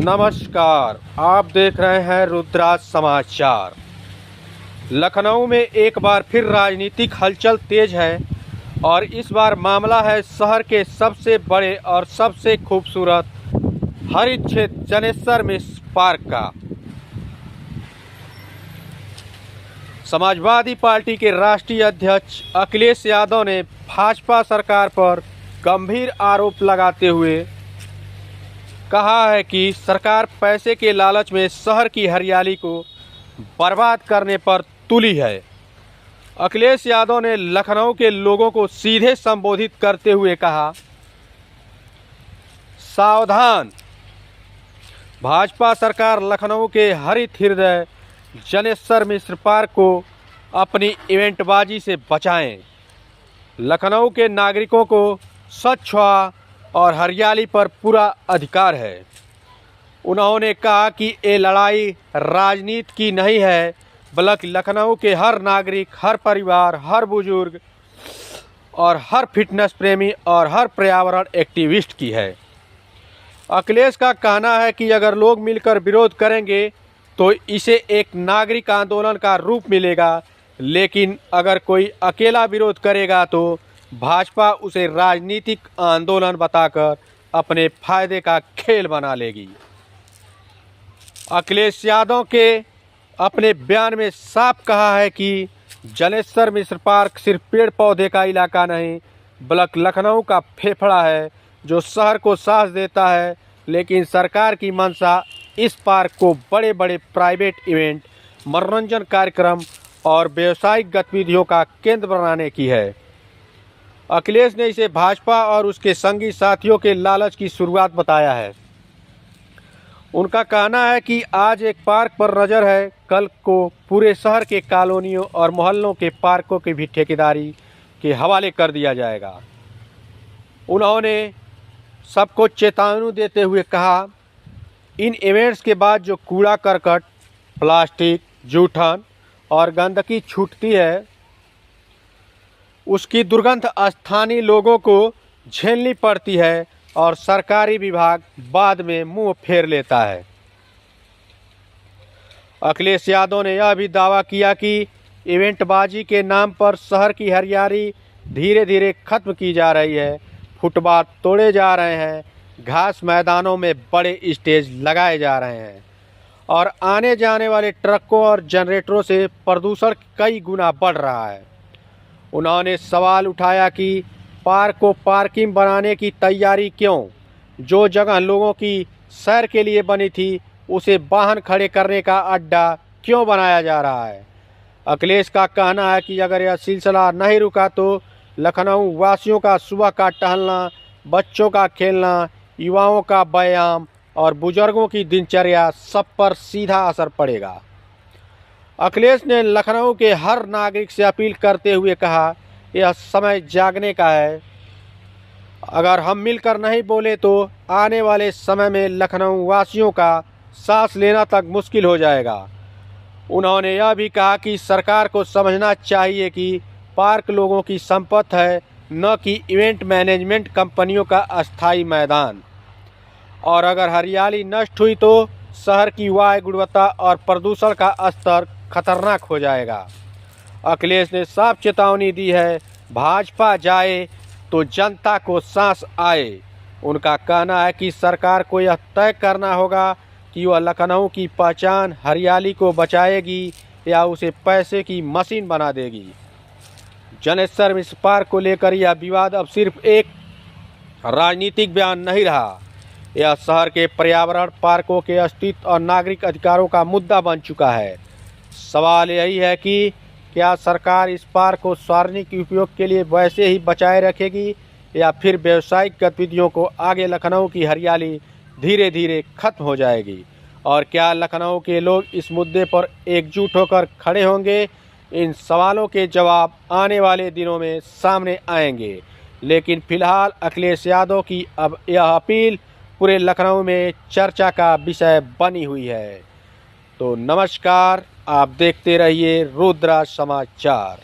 नमस्कार, आप देख रहे हैं रुद्राज समाचार। लखनऊ में एक बार फिर राजनीतिक हलचल तेज है और इस बार मामला है शहर के सबसे बड़े और सबसे खूबसूरत हरित क्षेत्र जनेश्वर मिश्र पार्क का। समाजवादी पार्टी के राष्ट्रीय अध्यक्ष अखिलेश यादव ने भाजपा सरकार पर गंभीर आरोप लगाते हुए कहा है कि सरकार पैसे के लालच में शहर की हरियाली को बर्बाद करने पर तुली है। अखिलेश यादव ने लखनऊ के लोगों को सीधे संबोधित करते हुए कहा, सावधान, भाजपा सरकार लखनऊ के हरित हृदय जनेश्वर मिश्र पार्क को अपनी इवेंटबाजी से बचाएं। लखनऊ के नागरिकों को स्वच्छ हवा और हरियाली पर पूरा अधिकार है। उन्होंने कहा कि ये लड़ाई राजनीति की नहीं है, बल्कि लखनऊ के हर नागरिक, हर परिवार, हर बुजुर्ग और हर फिटनेस प्रेमी और हर पर्यावरण एक्टिविस्ट की है। अखिलेश का कहना है कि अगर लोग मिलकर विरोध करेंगे तो इसे एक नागरिक आंदोलन का रूप मिलेगा, लेकिन अगर कोई अकेला विरोध करेगा तो भाजपा उसे राजनीतिक आंदोलन बताकर अपने फायदे का खेल बना लेगी। अखिलेश यादव के अपने बयान में साफ कहा है कि जनेश्वर मिश्र पार्क सिर्फ पेड़ पौधे का इलाका नहीं, बल्कि लखनऊ का फेफड़ा है जो शहर को सांस देता है। लेकिन सरकार की मंशा इस पार्क को बड़े बड़े प्राइवेट इवेंट, मनोरंजन कार्यक्रम और व्यावसायिक गतिविधियों का केंद्र बनाने की है। अखिलेश ने इसे भाजपा और उसके संगी साथियों के लालच की शुरुआत बताया है। उनका कहना है कि आज एक पार्क पर नज़र है, कल को पूरे शहर के कॉलोनियों और मोहल्लों के पार्कों की भी ठेकेदारी के हवाले कर दिया जाएगा। उन्होंने सबको चेतावनी देते हुए कहा, इन इवेंट्स के बाद जो कूड़ा करकट, प्लास्टिक, जूठन और गंदगी छूटती है, उसकी दुर्गंध स्थानीय लोगों को झेलनी पड़ती है और सरकारी विभाग बाद में मुंह फेर लेता है। अखिलेश यादव ने यह भी दावा किया कि इवेंटबाजी के नाम पर शहर की हरियाली धीरे धीरे खत्म की जा रही है। फुटपाथ तोड़े जा रहे हैं, घास मैदानों में बड़े स्टेज लगाए जा रहे हैं और आने जाने वाले ट्रकों और जनरेटरों से प्रदूषण कई गुना बढ़ रहा है। उन्होंने सवाल उठाया कि पार्क को पार्किंग बनाने की तैयारी क्यों? जो जगह लोगों की सैर के लिए बनी थी उसे वाहन खड़े करने का अड्डा क्यों बनाया जा रहा है? अखिलेश का कहना है कि अगर यह सिलसिला नहीं रुका तो लखनऊ वासियों का सुबह का टहलना, बच्चों का खेलना, युवाओं का व्यायाम और बुजुर्गों की दिनचर्या सब पर सीधा असर पड़ेगा। अखिलेश ने लखनऊ के हर नागरिक से अपील करते हुए कहा, यह समय जागने का है। अगर हम मिलकर नहीं बोले तो आने वाले समय में लखनऊ वासियों का सांस लेना तक मुश्किल हो जाएगा। उन्होंने यह भी कहा कि सरकार को समझना चाहिए कि पार्क लोगों की संपत्ति है, न कि इवेंट मैनेजमेंट कंपनियों का अस्थायी मैदान। और अगर हरियाली नष्ट हुई तो शहर की वायु गुणवत्ता और प्रदूषण का स्तर खतरनाक हो जाएगा। अखिलेश ने साफ चेतावनी दी है, भाजपा जाए तो जनता को सांस आए। उनका कहना है कि सरकार को यह तय करना होगा कि वह लखनऊ की पहचान हरियाली को बचाएगी या उसे पैसे की मशीन बना देगी। जनेश्वर मिश्र पार्क को लेकर यह विवाद अब सिर्फ एक राजनीतिक बयान नहीं रहा, यह शहर के पर्यावरण, पार्कों के अस्तित्व और नागरिक अधिकारों का मुद्दा बन चुका है। सवाल यही है कि क्या सरकार इस पार्क को सार्वजनिक उपयोग के लिए वैसे ही बचाए रखेगी या फिर व्यावसायिक गतिविधियों को आगे लखनऊ की हरियाली धीरे धीरे खत्म हो जाएगी? और क्या लखनऊ के लोग इस मुद्दे पर एकजुट होकर खड़े होंगे? इन सवालों के जवाब आने वाले दिनों में सामने आएंगे। लेकिन फिलहाल अखिलेश यादव की अब यह अपील पूरे लखनऊ में चर्चा का विषय बनी हुई है। तो नमस्कार, आप देखते रहिए रुद्राज समाचार।